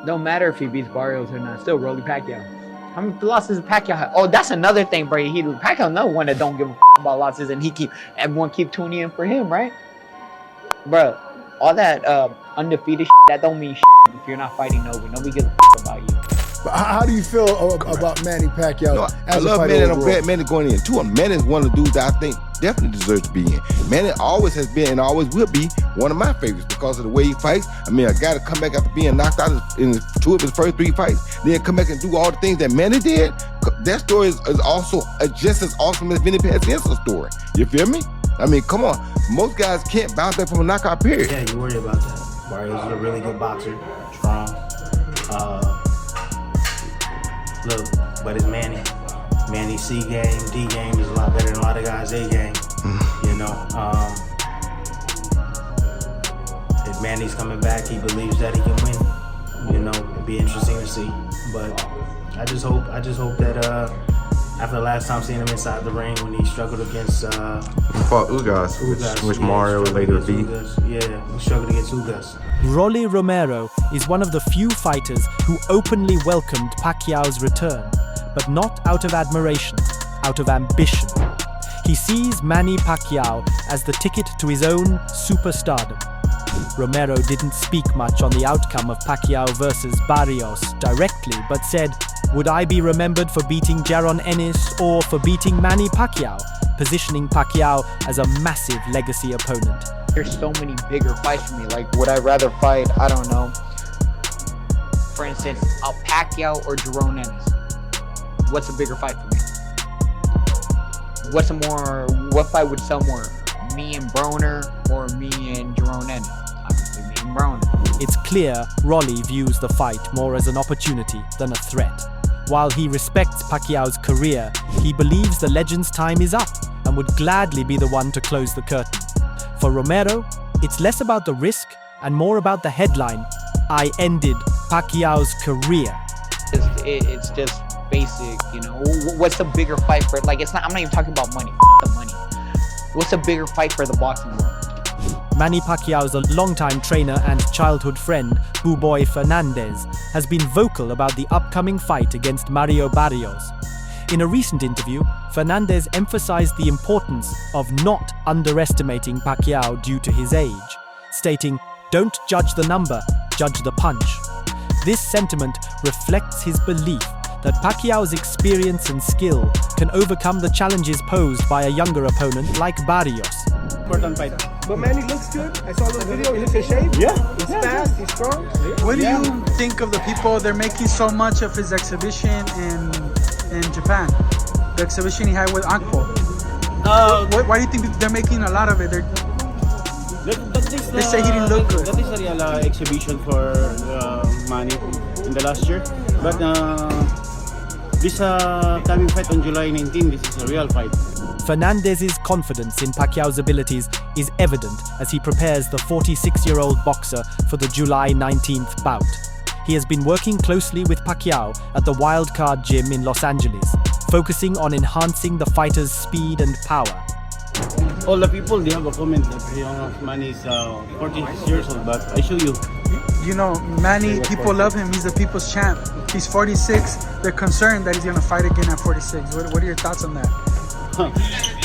Don't matter if he beats Barrios or not. Still Rolly Pacquiao. How many losses does Pacquiao have? Oh, that's another thing, bro. Pacquiao another one that don't give a about losses, and everyone keep tuning in for him, right? Bro, all that undefeated that don't mean if you're not fighting nobody. Nobody gives a about you. But how do you feel about Manny Pacquiao? No, I love Manny, and I'm glad Manny going in too. Manny's one of the dudes that I think definitely deserves to be in. Manny always has been and always will be one of my favorites because of the way he fights. I mean, a guy to come back after being knocked out in 2 of his first 3 fights, then come back and do all the things that Manny did, that story is also just as awesome as Manny Pacquiao's story. You feel me? I mean, come on. Most guys can't bounce back from a knockout period. Yeah, you worry about that. Barrios is a really good boxer, strong. Look, but it's Manny. Manny's C game, D game is a lot better than a lot of guys' A game. You know, if Manny's coming back, he believes that he can win. You know, it'd be interesting to see. But I just hope that after the last time seeing him inside the ring when he struggled against he fought Ugas, which Mario later beat. Yeah, he struggled against Ugas. Rolly Romero is one of the few fighters who openly welcomed Pacquiao's return, but not out of admiration, out of ambition. He sees Manny Pacquiao as the ticket to his own superstardom. Romero didn't speak much on the outcome of Pacquiao versus Barrios directly, but said, "Would I be remembered for beating Jaron Ennis or for beating Manny Pacquiao?" positioning Pacquiao as a massive legacy opponent. There's so many bigger fights for me. Like, would I rather fight, I don't know, for instance, a Pacquiao or Jaron Ennis? What's a bigger fight for me? What fight would sell more? Me and Broner or me and Jaron Ennis? Obviously me and Broner. It's clear Rolly views the fight more as an opportunity than a threat. While he respects Pacquiao's career, he believes the legend's time is up and would gladly be the one to close the curtain. For Romero, it's less about the risk and more about the headline, "I ended Pacquiao's career." It's just basic, you know. What's the bigger fight for? Like, I'm not even talking about money. The money. What's the bigger fight for the boxing world? Manny Pacquiao's longtime trainer and childhood friend, Buboy Fernandez, has been vocal about the upcoming fight against Mario Barrios. In a recent interview, Fernandez emphasized the importance of not underestimating Pacquiao due to his age, stating, "Don't judge the number, judge the punch." This sentiment reflects his belief that Pacquiao's experience and skill can overcome the challenges posed by a younger opponent like Barrios. Important fight. But Manny looks good. I saw the video. He looks in shape. Yeah. He's fast. He's strong. What do you think of the people? They're making so much of his exhibition in Japan. The exhibition he had with Akpo. Why do you think they're making a lot of it? They say he didn't look good. That is a real exhibition for Manny in the last year. But this coming fight on July 19, this is a real fight. Fernandez's confidence in Pacquiao's abilities is evident as he prepares the 46-year-old boxer for the July 19th bout. He has been working closely with Pacquiao at the Wildcard Gym in Los Angeles, focusing on enhancing the fighter's speed and power. All the people, they have a comment that Manny is 46 years old, but I show you. You know, Manny, people love him. He's the people's champ. He's 46. They're concerned that he's going to fight again at 46. What are your thoughts on that?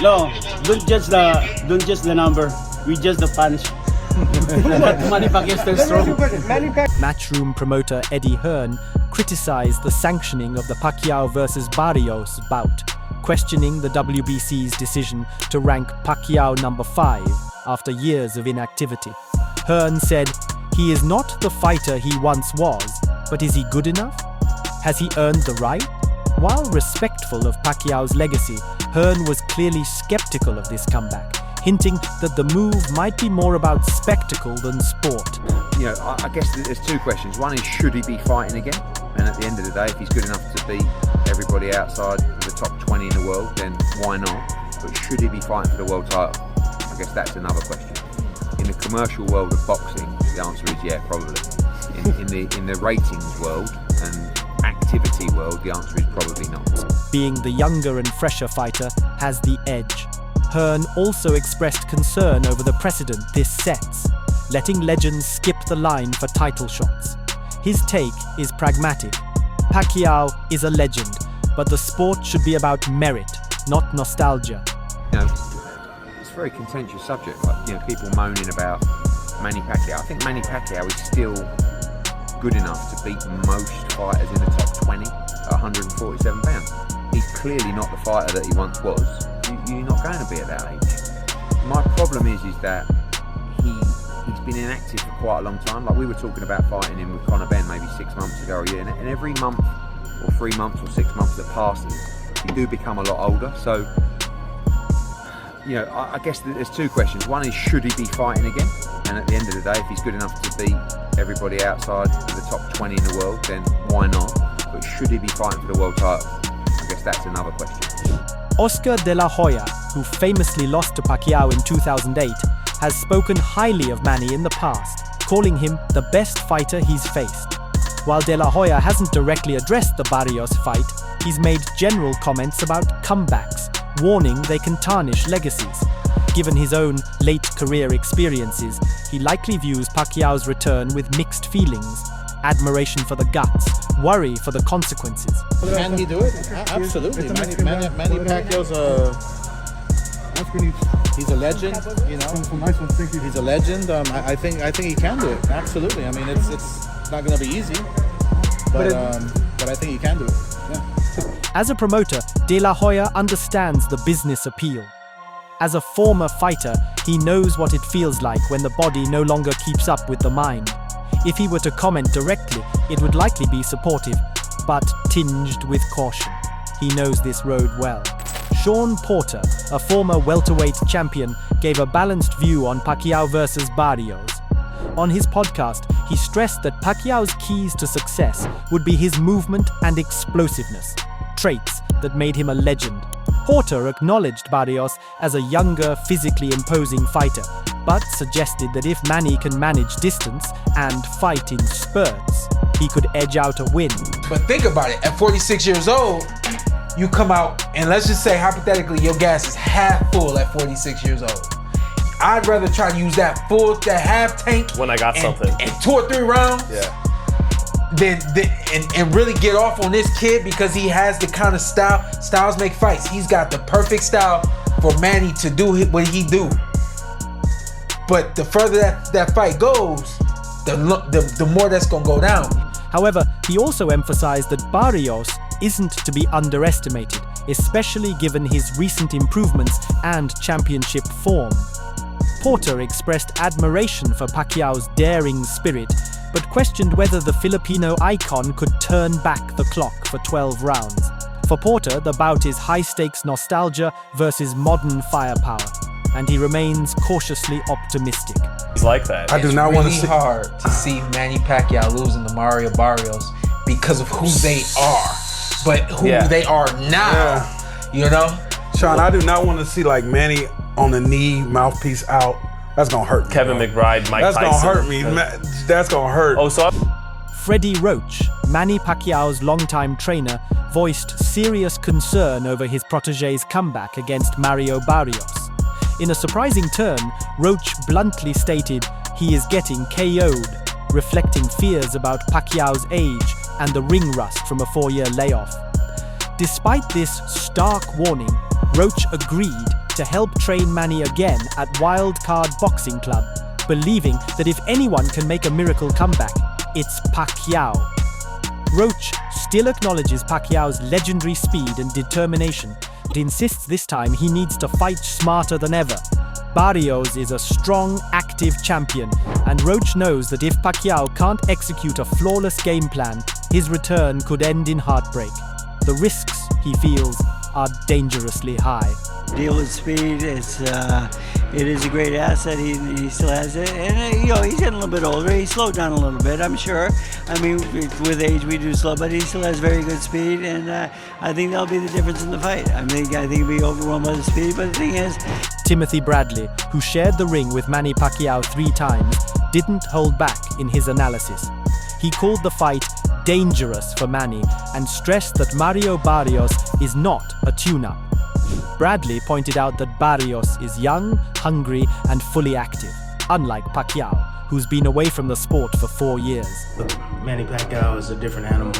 No, don't judge the number. We judge the punch. Manny Pacquiao still strong. Matchroom promoter Eddie Hearn criticized the sanctioning of the Pacquiao versus Barrios bout, questioning the WBC's decision to rank Pacquiao number 5 after years of inactivity. Hearn said, "He is not the fighter he once was, but is he good enough? Has he earned the right?" While respectful of Pacquiao's legacy, Hearn was clearly skeptical of this comeback, hinting that the move might be more about spectacle than sport. You know, I guess there's 2 questions. One is, should he be fighting again? And at the end of the day, if he's good enough to beat everybody outside the top 20 in the world, then why not? But should he be fighting for the world title? I guess that's another question. In the commercial world of boxing, the answer is yeah, probably. In the ratings world and activity world, the answer is probably not. Being the younger and fresher fighter has the edge. Hearn also expressed concern over the precedent this sets, letting legends skip the line for title shots. His take is pragmatic. Pacquiao is a legend, but the sport should be about merit, not nostalgia. You know, it's a very contentious subject. Like, you know, people moaning about Manny Pacquiao. I think Manny Pacquiao is still good enough to beat most fighters in the top 20 at 147 pounds. He's clearly not the fighter that he once was. You're not going to be at that age. My problem is that he's been inactive for quite a long time. Like, we were talking about fighting him with Conor Ben maybe 6 months ago or a year, and every month or 3 months or 6 months that passes, you do become a lot older. So, you know, I guess there's two questions. One is, should he be fighting again? And at the end of the day, if he's good enough to beat everybody outside of the top 20 in the world, then why not? But should he be fighting for the world title? I guess that's another question. Oscar de la Hoya, who famously lost to Pacquiao in 2008, has spoken highly of Manny in the past, calling him the best fighter he's faced. While de la Hoya hasn't directly addressed the Barrios fight, he's made general comments about comebacks, warning they can tarnish legacies. Given his own late career experiences, he likely views Pacquiao's return with mixed feelings: admiration for the guts, worry for the consequences. Can he do it? Absolutely. Manny Pacquiao's he's a legend, you know. He's a legend. I think he can do it. Absolutely. I mean, it's not going to be easy, but I think he can do it. Yeah. As a promoter, De La Hoya understands the business appeal. As a former fighter, he knows what it feels like when the body no longer keeps up with the mind. If he were to comment directly, it would likely be supportive, but tinged with caution. He knows this road well. Shawn Porter, a former welterweight champion, gave a balanced view on Pacquiao versus Barrios. On his podcast, he stressed that Pacquiao's keys to success would be his movement and explosiveness, traits that made him a legend. Porter acknowledged Barrios as a younger, physically imposing fighter, but suggested that if Manny can manage distance and fight in spurts, he could edge out a win. But think about it, at 46 years old, you come out and let's just say hypothetically your gas is half full at 46 years old. I'd rather try to use that half tank when I got something in 2 or 3 rounds. Yeah. And really get off on this kid because he has the kind of style. Styles make fights. He's got the perfect style for Manny to do what he do. But the further that fight goes, the more that's gonna go down. However, he also emphasized that Barrios isn't to be underestimated, especially given his recent improvements and championship form. Porter expressed admiration for Pacquiao's daring spirit, but questioned whether the Filipino icon could turn back the clock for 12 rounds. For Porter, the bout is high-stakes nostalgia versus modern firepower, and he remains cautiously optimistic. He's like that. I do not want to see. It's really hard to see Manny Pacquiao losing to Mario Barrios because of who they are, but who they are now. You know, Shawn, I do not want to see like Manny on the knee, mouthpiece out. That's gonna hurt me. Kevin McBride, Mike Tyson. That's gonna hurt me. That's gonna hurt. Oh, so Freddy Roach, Manny Pacquiao's longtime trainer, voiced serious concern over his protege's comeback against Mario Barrios. In a surprising turn, Roach bluntly stated he is getting KO'd, reflecting fears about Pacquiao's age and the ring rust from a 4-year layoff. Despite this stark warning, Roach agreed to help train Manny again at Wildcard Boxing Club, believing that if anyone can make a miracle comeback, it's Pacquiao. Roach still acknowledges Pacquiao's legendary speed and determination, but insists this time he needs to fight smarter than ever. Barrios is a strong, active champion, and Roach knows that if Pacquiao can't execute a flawless game plan, his return could end in heartbreak. The risks, he feels, are dangerously high. Deal with speed, it is a great asset. He still has it, and you know, he's getting a little bit older. He slowed down a little bit, I'm sure. I mean, with age we do slow, but he still has very good speed, and I think that'll be the difference in the fight. I think he'll be overwhelmed by the speed, but the thing is, Timothy Bradley, who shared the ring with Manny Pacquiao 3 times, didn't hold back in his analysis. He called the fight dangerous for Manny and stressed that Mario Barrios is not a tune-up. Bradley pointed out that Barrios is young, hungry, and fully active, unlike Pacquiao, who's been away from the sport for 4 years. Manny Pacquiao is a different animal.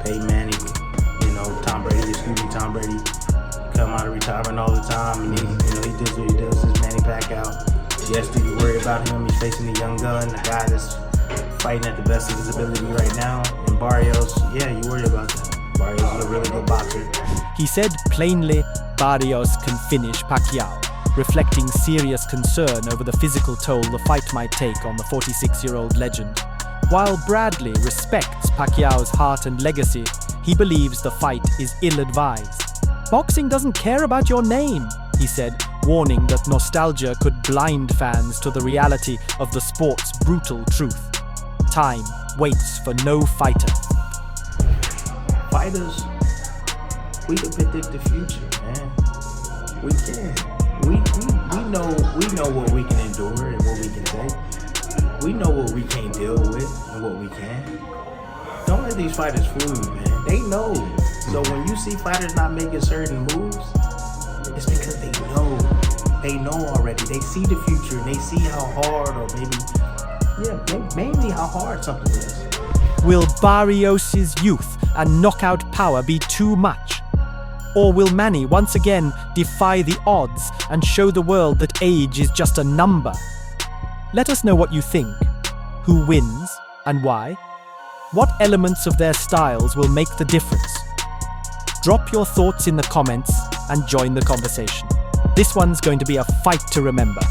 Peyton Manning, Tom Brady, come out of retirement all the time, and he does what he does. Is Manny Pacquiao. Yes, do you worry about him? He's facing a young gun, a guy that's fighting at the best of his ability right now. And Barrios, yeah, you worry about that. Barrios is a really good boxer. He said plainly Barrios can finish Pacquiao, reflecting serious concern over the physical toll the fight might take on the 46-year-old legend. While Bradley respects Pacquiao's heart and legacy, he believes the fight is ill-advised. Boxing doesn't care about your name, he said, warning that nostalgia could blind fans to the reality of the sport's brutal truth. Time waits for no fighter. Fighters, we can predict the future, man. We can. We know what we can endure and what we can take. We know what we can't deal with and what we can. Don't let these fighters fool you, man. They know. So when you see fighters not making certain moves, it's because they know. They know already. They see the future and they see how hard, or mainly how hard something is. Will Barrios' youth and knockout power be too much? Or will Manny once again defy the odds and show the world that age is just a number? Let us know what you think. Who wins and why? What elements of their styles will make the difference? Drop your thoughts in the comments and join the conversation. This one's going to be a fight to remember.